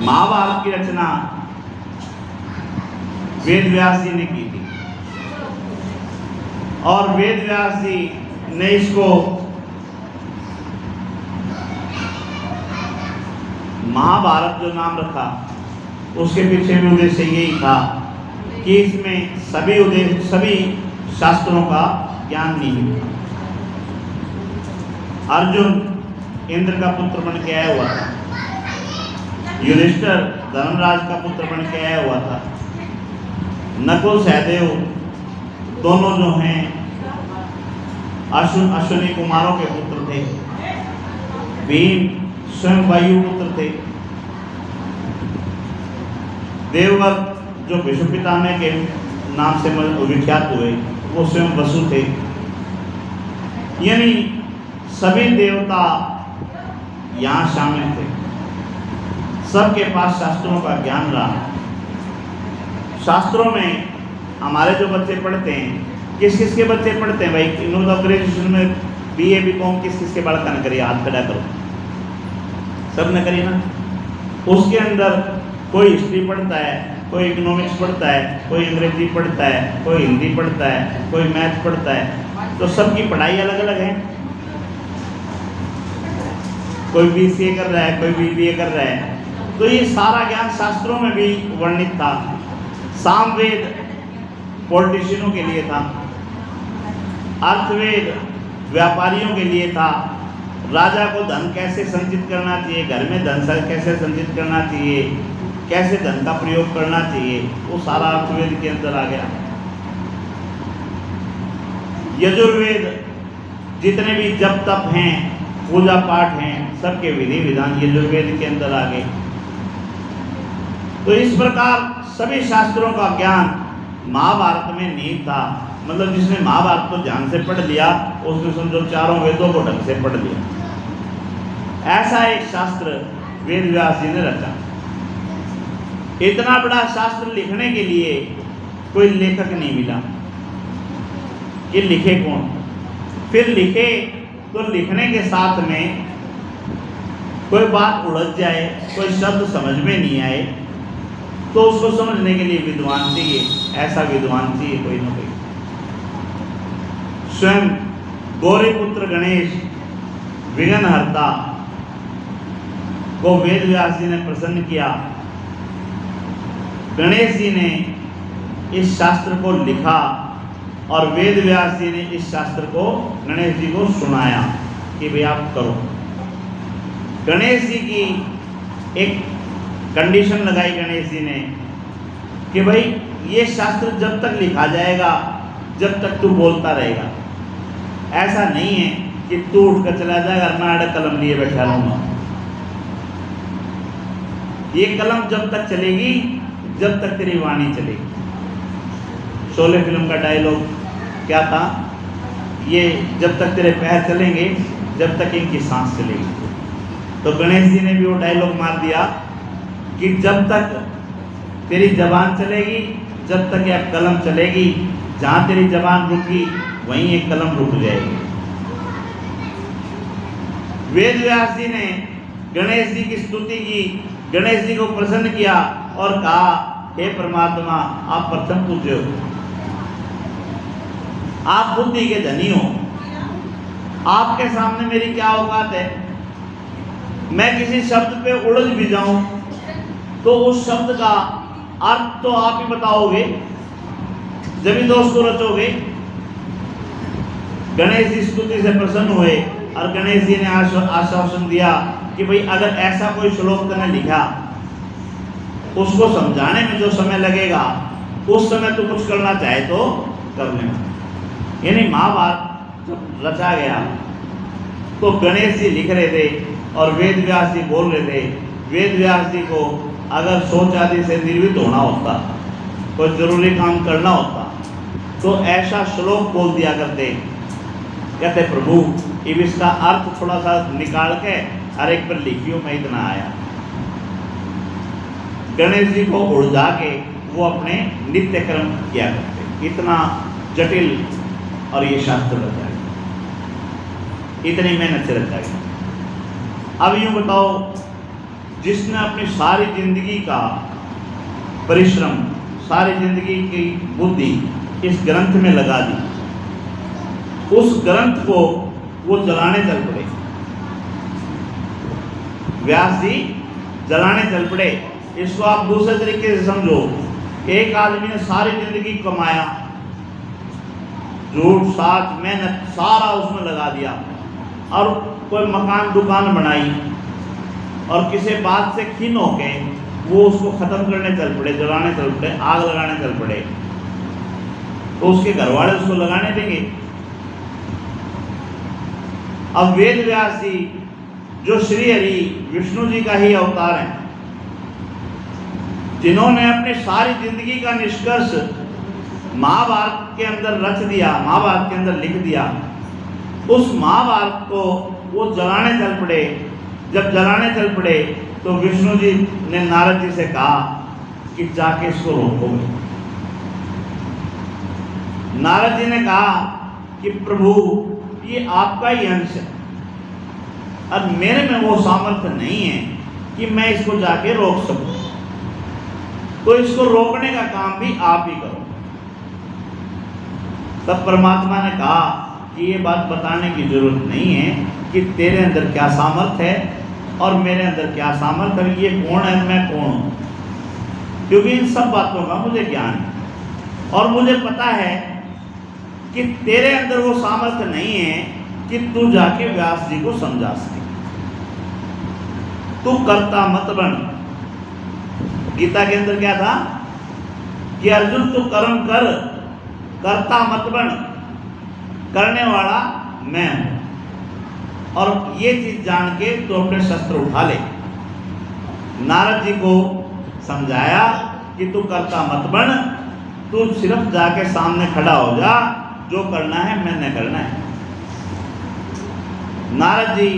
महाभारत की रचना वेद व्यास जी ने की थी और वेद व्यास जी ने इसको महाभारत जो नाम रखा उसके पीछे भी उद्देश्य यही था कि इसमें सभी शास्त्रों का ज्ञान नहीं था। अर्जुन इंद्र का पुत्र बन के आया हुआ था, युधिष्ठिर धर्मराज का पुत्र बन के आया हुआ था, नकुल सहदेव दोनों जो हैं अश्विनी कुमारों के पुत्र थे, भीम स्वयं वायु पुत्र थे, देवव्रत जो विष्णु पितामह के नाम से विख्यात हुए वो स्वयं वसु थे। यानी सभी देवता यहाँ शामिल थे, सबके पास शास्त्रों का ज्ञान रहा। शास्त्रों में हमारे जो बच्चे पढ़ते हैं, किस किस के बच्चे पढ़ते हैं भाई? इन्होंने ग्रेजुएशन में BA BCom किस किस के बालका ने करिए? हाथ खड़ा करो, सब ने करिए ना। उसके अंदर कोई हिस्ट्री पढ़ता है, कोई इकोनॉमिक्स पढ़ता है, कोई अंग्रेजी पढ़ता है, कोई हिंदी पढ़ता है, कोई मैथ पढ़ता है। तो सबकी पढ़ाई अलग अलग है। कोई BCA कर रहा है, कोई BBA कर रहा है। तो ये सारा ज्ञान शास्त्रों में भी वर्णित था। सामवेद पॉलिटिशियनों के लिए था, अर्थवेद व्यापारियों के लिए था, राजा को धन कैसे संचित करना चाहिए, घर में धन कैसे संचित करना चाहिए, कैसे धन का प्रयोग करना चाहिए, वो सारा अर्थवेद के अंदर आ गया। यजुर्वेद जितने भी जप तप हैं, पूजा पाठ हैं, सबके विधि विधान यजुर्वेद के अंदर आ गए। तो इस प्रकार सभी शास्त्रों का ज्ञान महाभारत में नहीं था। मतलब जिसने महाभारत को ध्यान से पढ़ लिया उसने समझो चारों वेदों को ढंग से पढ़ लिया। ऐसा एक शास्त्र वेद व्यास जी ने रचा। इतना बड़ा शास्त्र लिखने के लिए कोई लेखक नहीं मिला कि लिखे कौन। फिर लिखे तो लिखने के साथ में कोई बात उलझ जाए, कोई शब्द समझ में नहीं आए, तो उसको समझने के लिए विद्वान चाहिए। ऐसा विद्वान चाहिए कोई ना कोई। स्वयं गौरीपुत्र गणेश विघ्नहर्ता को वेद व्यास जी ने प्रसन्न किया। गणेश जी ने इस शास्त्र को लिखा और वेद व्यास जी ने इस शास्त्र को गणेश जी को सुनाया कि भाई आप करो। गणेश जी की एक कंडीशन लगाई गणेश जी ने कि भाई ये शास्त्र जब तक लिखा जाएगा जब तक तू बोलता रहेगा। ऐसा नहीं है कि तू उठ कर चला जाएगा और मैं कलम लिए बैठा रहूँगा। ये कलम जब तक चलेगी जब तक तेरी वाणी चलेगी। शोले फिल्म का डायलॉग क्या था? ये जब तक तेरे पैर चलेंगे जब तक इनकी सांस चलेगी। तो गणेश जी ने भी वो डायलॉग मार दिया कि जब तक तेरी जबान चलेगी जब तक यह कलम चलेगी, जहाँ तेरी जबान रुकी वहीं एक कलम रुक जाएगी। वेद व्यास जी ने गणेश जी की स्तुति की, गणेश जी को प्रसन्न किया और कहा हे परमात्मा आप प्रथम पूज्य हो, आप बुद्धि के धनी हो, आपके सामने मेरी क्या औकात है। मैं किसी शब्द पे उलझ भी जाऊं तो उस शब्द का अर्थ तो आप ही बताओगे, जब ही तो उसको रचोगे। गणेश जी स्तुति से प्रसन्न हुए और गणेश जी ने आश्वासन दिया कि भाई अगर ऐसा कोई श्लोक तूने लिखा उसको समझाने में जो समय लगेगा उस समय तू कुछ करना चाहे तो कर लेना। यानी महाभारत जब रचा गया तो गणेश जी लिख रहे थे और वेद व्यास जी बोल रहे थे। वेद व्यास जी को अगर सोच आदि से निर्मित होना होता, कोई जरूरी काम करना होता तो ऐसा श्लोक बोल दिया करते। कहते प्रभु अब इसका अर्थ थोड़ा सा निकाल के हर एक पर लिखियो, मैं इतना आया। गणेश जी को उलझा के वो अपने नित्य कर्म किया करते। इतना जटिल और ये शास्त्र रचा गया, इतनी मेहनत से रचा गया। अब यूँ बताओ जिसने अपनी सारी जिंदगी का परिश्रम, सारी जिंदगी की बुद्धि इस ग्रंथ में लगा दी, उस ग्रंथ को वो जलाने चल पड़े। व्यास जी जलाने चल पड़े। इसको आप दूसरे तरीके से समझो, एक आदमी ने सारी जिंदगी कमाया, झूठ साच मेहनत सारा उसमें लगा दिया, और कोई मकान दुकान बनाई, और किसी बात से खिन होके वो उसको ख़त्म करने चल पड़े, जलाने चल पड़े, आग लगाने चल पड़े, तो उसके घर वाले उसको लगाने देंगे? अब वेद व्यास जी जो श्री हरि विष्णु जी का ही अवतार हैं, जिन्होंने अपनी सारी जिंदगी का निष्कर्ष महाभारत के अंदर रच दिया, महाभारत के अंदर लिख दिया, उस महाभारत को वो जलाने चल पड़े। जब जलाने चल पड़े तो विष्णु जी ने नारद जी से कहा कि जाके इसको रोकोगे। नारद जी ने कहा कि प्रभु ये आपका ही अंश है, अब मेरे में वो सामर्थ्य नहीं है कि मैं इसको जाके रोक सकूं, तो इसको रोकने का काम भी आप ही करो। तब परमात्मा ने कहा कि ये बात बताने की जरूरत नहीं है कि तेरे अंदर क्या सामर्थ्य है और मेरे अंदर क्या सामर्थ्य है, ये कौन है, मैं कौन हूं, क्योंकि इन सब बातों का मुझे ज्ञान है और मुझे पता है कि तेरे अंदर वो सामर्थ्य नहीं है कि तू जाके व्यास जी को समझा सके। तू कर्ता मत बन। गीता के अंदर क्या था कि अर्जुन तू कर्म कर, कर्ता मत बन, करने वाला मैं हूं। और ये चीज जान के तो अपने शस्त्र उठा ले। नारद जी को समझाया कि तू कर्ता मत बन, तू सिर्फ जाके सामने खड़ा हो जा, जो करना है मैंने करना है। नारद जी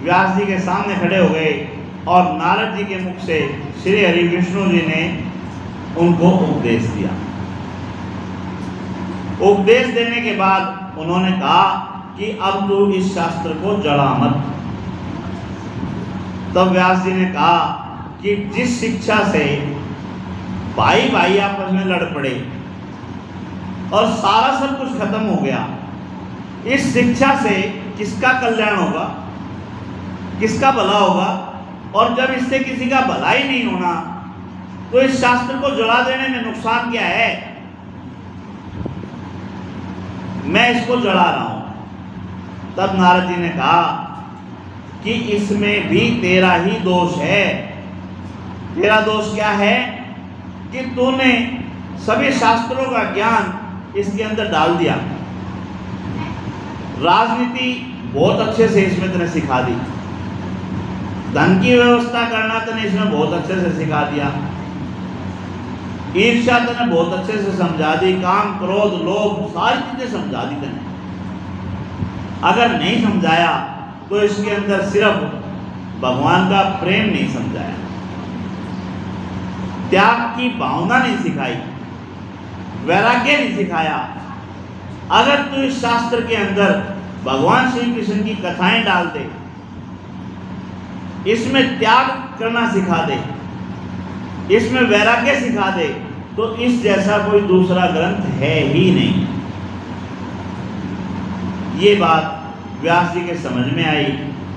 व्यास जी के सामने खड़े हो गए और नारद जी के मुख से श्री हरि विष्णु जी ने उनको उपदेश दिया। उपदेश देने के बाद उन्होंने कहा कि अब तू इस शास्त्र को जला मत। तब व्यास जी ने कहा कि जिस शिक्षा से भाई भाई आपस में लड़ पड़े और सारा सब कुछ खत्म हो गया, इस शिक्षा से किसका कल्याण होगा, किसका भला होगा? और जब इससे किसी का भला ही नहीं होना तो इस शास्त्र को जला देने में नुकसान क्या है? मैं इसको जला रहा हूं। तब नारद जी ने कहा कि इसमें भी तेरा ही दोष है। तेरा दोष क्या है कि तूने सभी शास्त्रों का ज्ञान इसके अंदर डाल दिया। राजनीति बहुत अच्छे से इसमें तूने सिखा दी, धन की व्यवस्था करना तूने इसमें बहुत अच्छे से सिखा दिया, ईर्ष्या तूने बहुत अच्छे से समझा दी, काम क्रोध लोभ सारी चीजें समझा दी तूने। अगर नहीं समझाया तो इसके अंदर सिर्फ भगवान का प्रेम नहीं समझाया, त्याग की भावना नहीं सिखाई, वैराग्य नहीं सिखाया। अगर तू इस शास्त्र के अंदर भगवान श्री कृष्ण की कथाएं डाल दे, इसमें त्याग करना सिखा दे, इसमें वैराग्य सिखा दे, तो इस जैसा कोई दूसरा ग्रंथ है ही नहीं। ये बात व्यास जी के समझ में आई।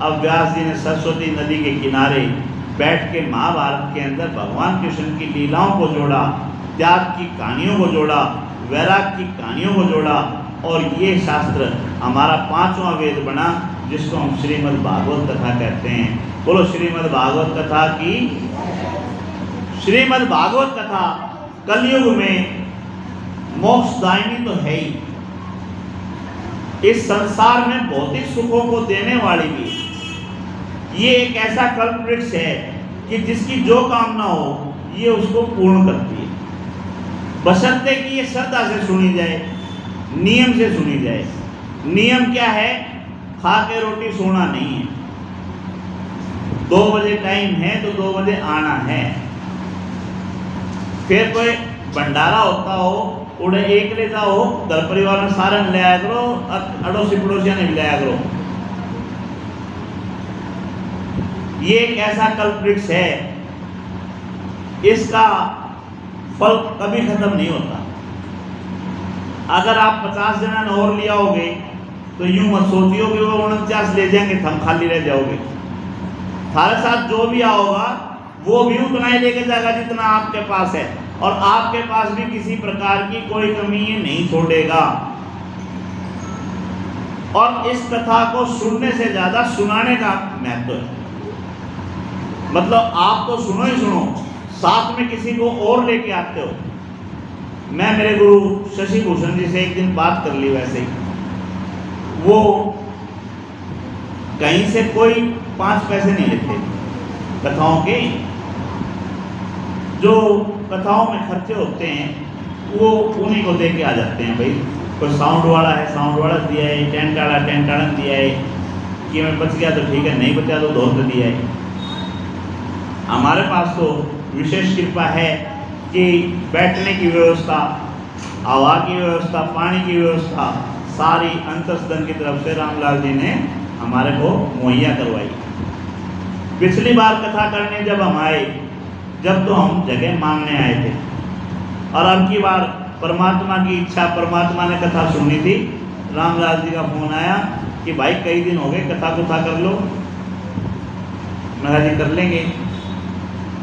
अब व्यास जी ने सरस्वती नदी के किनारे बैठ के महाभारत के अंदर भगवान कृष्ण की लीलाओं को जोड़ा, त्याग की कहानियों को जोड़ा, वैराग की कहानियों को जोड़ा, और ये शास्त्र हमारा 5वां वेद बना, जिसको हम श्रीमद् भागवत कथा कहते हैं। बोलो श्रीमद् भागवत कथा की। श्रीमद् भागवत कथा कलयुग में मोक्षदायिनी तो है ही, इस संसार में भौतिक सुखों को देने वाली भी। ये एक ऐसा कल्प वृक्ष है कि जिसकी जो कामना हो ये उसको पूर्ण करती है, बशर्ते कि ये श्रद्धा से सुनी जाए, नियम से सुनी जाए। नियम क्या है? खा के रोटी सोना नहीं है। 2 बजे टाइम है तो 2 बजे आना है। फिर कोई भंडारा होता हो, उड़े एक ले जाओ, घर परिवार में सारे ले आया करो, अड़ोसी पड़ोसिया ने भी लाया करो। ये एक ऐसा कल्पवृक्ष है, इसका फल कभी खत्म नहीं होता। अगर आप 50 जन और ले आओगे तो यूं मत सोचियो कि वो 49 ले जाएंगे, तुम खाली रह जाओगे। थारे साथ जो भी आओगा वो भी उतना ही लेके जाएगा जितना आपके पास है, और आपके पास भी किसी प्रकार की कोई कमी नहीं छोड़ेगा। और इस कथा को सुनने से ज्यादा सुनाने का महत्व है। मतलब आप तो सुनो ही सुनो, साथ में किसी को और लेके आते हो। मैं मेरे गुरु शशि भूषण जी से एक दिन बात कर ली, वैसे ही वो कहीं से कोई 5 पैसे नहीं लेते कथाओं के। जो कथाओं में खर्चे होते हैं वो उन्हीं को दे के आ जाते हैं। भाई कोई साउंड वाला है, साउंड वाला दिया है, टेंट वाला टेंट वाला दिया है, कि मैं बच गया तो ठीक है, नहीं बचा तो धोत दिया है। हमारे पास तो विशेष कृपा है कि बैठने की व्यवस्था, हवा की व्यवस्था, पानी की व्यवस्था सारी अंतर्सदन की तरफ से रामलाल जी ने हमारे को मुहैया करवाई। पिछली बार कथा करने जब हम आए, जब तो हम जगह मांगने आए थे, और अब की बार परमात्मा की इच्छा, परमात्मा ने कथा सुननी थी। रामलाल जी का फोन आया कि भाई कई दिन हो गए, कथा कुथा कर लो। मैं कहा जी कर लेंगे,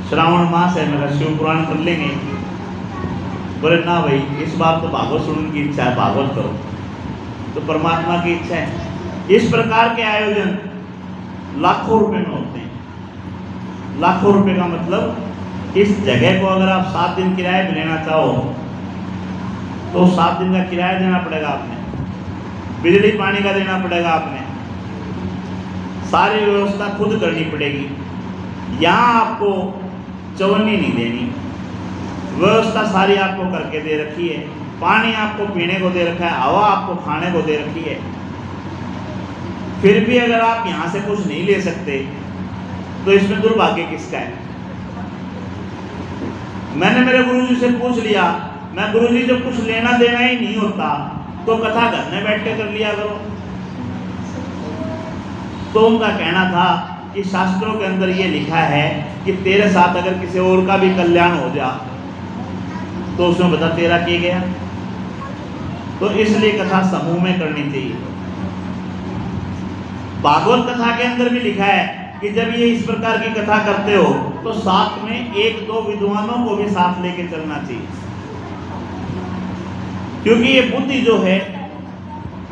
श्रावण मास है, मेरा शिव पुराण कर लेंगे। बोले ना भाई इस बार तो भागवत सुनने की इच्छा है, भागवत करो। तो परमात्मा की इच्छा है। इस प्रकार के आयोजन लाखों रुपए में होते हैं। लाखों रुपए का मतलब इस जगह को अगर आप 7 दिन किराए भी लेना चाहो तो 7 दिन का किराया देना पड़ेगा आपने, बिजली पानी का देना पड़ेगा आपने, सारी व्यवस्था खुद करनी पड़ेगी। यहाँ आपको चवन्नी नहीं देनी, व्यवस्था सारी आपको करके दे रखी है। पानी आपको पीने को दे रखा है, हवा आपको खाने को दे रखी है। फिर भी अगर आप यहाँ से कुछ नहीं ले सकते तो इसमें दुर्भाग्य किसका है? मैंने मेरे गुरुजी से पूछ लिया, मैं गुरुजी जब कुछ लेना देना ही नहीं होता तो कथा घर में बैठ के कर लिया करो। तो उनका कहना था कि शास्त्रों के अंदर ये लिखा है कि तेरे साथ अगर किसी और का भी कल्याण हो जा तो उसमें बता तेरा किया गया। तो इसलिए कथा समूह में करनी चाहिए। भागवत कथा के अंदर भी लिखा है कि जब ये इस प्रकार की कथा करते हो तो साथ में 1-2 विद्वानों को भी साथ लेके चलना चाहिए, क्योंकि ये बुद्धि जो है,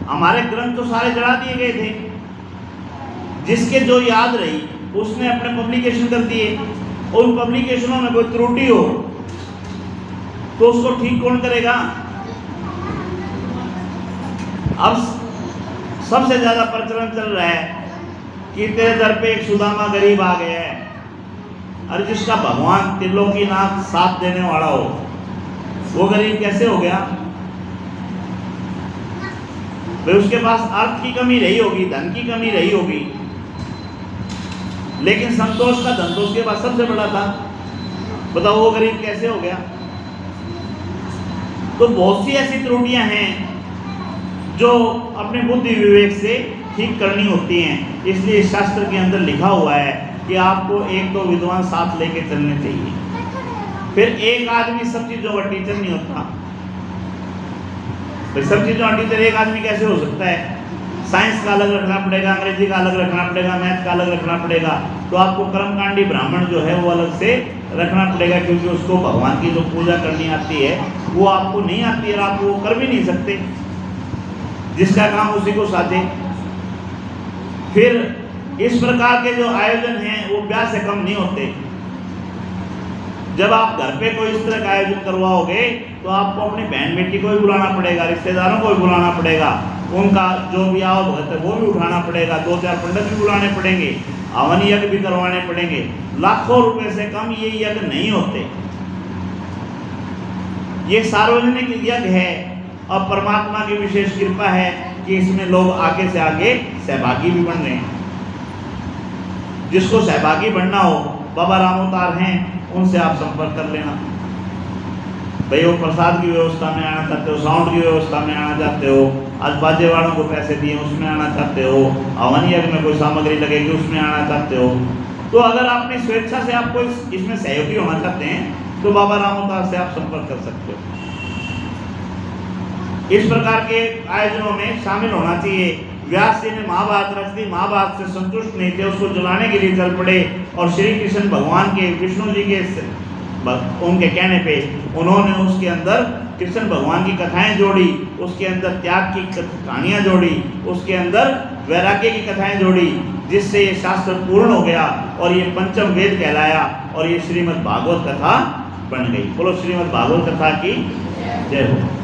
हमारे ग्रंथ तो सारे जला दिए गए थे, जिसके जो याद रही उसने अपने पब्लिकेशन कर दिए। उन पब्लिकेशनों में कोई त्रुटि हो तो उसको ठीक कौन करेगा? अब सबसे ज्यादा प्रचलन चल रहा है कि तेरे दर पे एक सुदामा गरीब आ गया है। अरे जिसका भगवान त्रिलोकीनाथ साथ देने वाला हो, वो गरीब कैसे हो गया? भाई उसके पास अर्थ की कमी रही होगी, धन की कमी रही होगी, लेकिन संतोष का धन तो उसके पास सबसे बड़ा था। बताओ वो गरीब कैसे हो गया? तो बहुत सी ऐसी त्रुटियां हैं जो अपने बुद्धि विवेक से ठीक करनी होती हैं। इसलिए शास्त्र के अंदर लिखा हुआ है कि आपको 1-2 विद्वान साथ लेके चलने चाहिए। फिर एक आदमी सब चीजों का टीचर नहीं होता। फिर सब चीजों का टीचर एक आदमी कैसे हो सकता है? साइंस का अलग रखना पड़ेगा, अंग्रेजी का अलग रखना पड़ेगा, मैथ का अलग रखना पड़ेगा। तो आपको कर्मकांडी ब्राह्मण जो है वो अलग से रखना पड़ेगा, क्योंकि उसको भगवान की जो पूजा करनी आती है वो आपको नहीं आती है, आप वो कर भी नहीं सकते। जिसका काम उसी को साधे। फिर इस प्रकार के जो आयोजन हैं वो ब्याह से कम नहीं होते। जब आप घर पे कोई इस तरह का आयोजन करवाओगे तो आपको अपनी बहन बेटी को भी बुलाना पड़ेगा, रिश्तेदारों को भी बुलाना पड़ेगा, उनका जो भी आओ भगत है वो भी उठाना पड़ेगा, 2-4 पंडित भी बुलाने पड़ेंगे, हवन यज्ञ भी करवाने पड़ेंगे। लाखों रुपए से कम ये यज्ञ नहीं होते। ये सार्वजनिक यज्ञ है और परमात्मा की विशेष कृपा है कि इसमें लोग आगे से आगे सहभागी भी बन रहे हैं। जिसको सहभागी बनना हो, बाबा रामोतार हैं, उनसे आप संपर्क कर लेना। भाई वो प्रसाद की व्यवस्था में आना चाहते हो, साउंड की व्यवस्था में आना चाहते हो, आज बाजे वालों को पैसे दिए उसमें आना चाहते हो, हवन यज्ञ में कोई सामग्री लगेगी उसमें आना चाहते हो, तो अगर अपनी स्वेच्छा से आपको इसमें सहयोगी होना चाहते हैं तो बाबा रामोदास से आप संपर्क कर सकते हो। इस प्रकार के आयोजनों में शामिल होना चाहिए। व्यास जी ने महाभारत रच दी, महाभारत से संतुष्ट नहीं थे, उसको जलाने के लिए चल पड़े और श्री कृष्ण भगवान के, विष्णु जी के उनके कहने पे उन्होंने उसके अंदर कृष्ण भगवान की कथाएं जोड़ी, उसके अंदर त्याग की कहानियां जोड़ी, उसके अंदर वैराग्य की कथाएं जोड़ी, जिससे ये शास्त्र पूर्ण हो गया और ये पंचम वेद कहलाया और ये श्रीमद् भागवत कथा बन गई। बोलो श्रीमद् भागवत कथा की जय हो।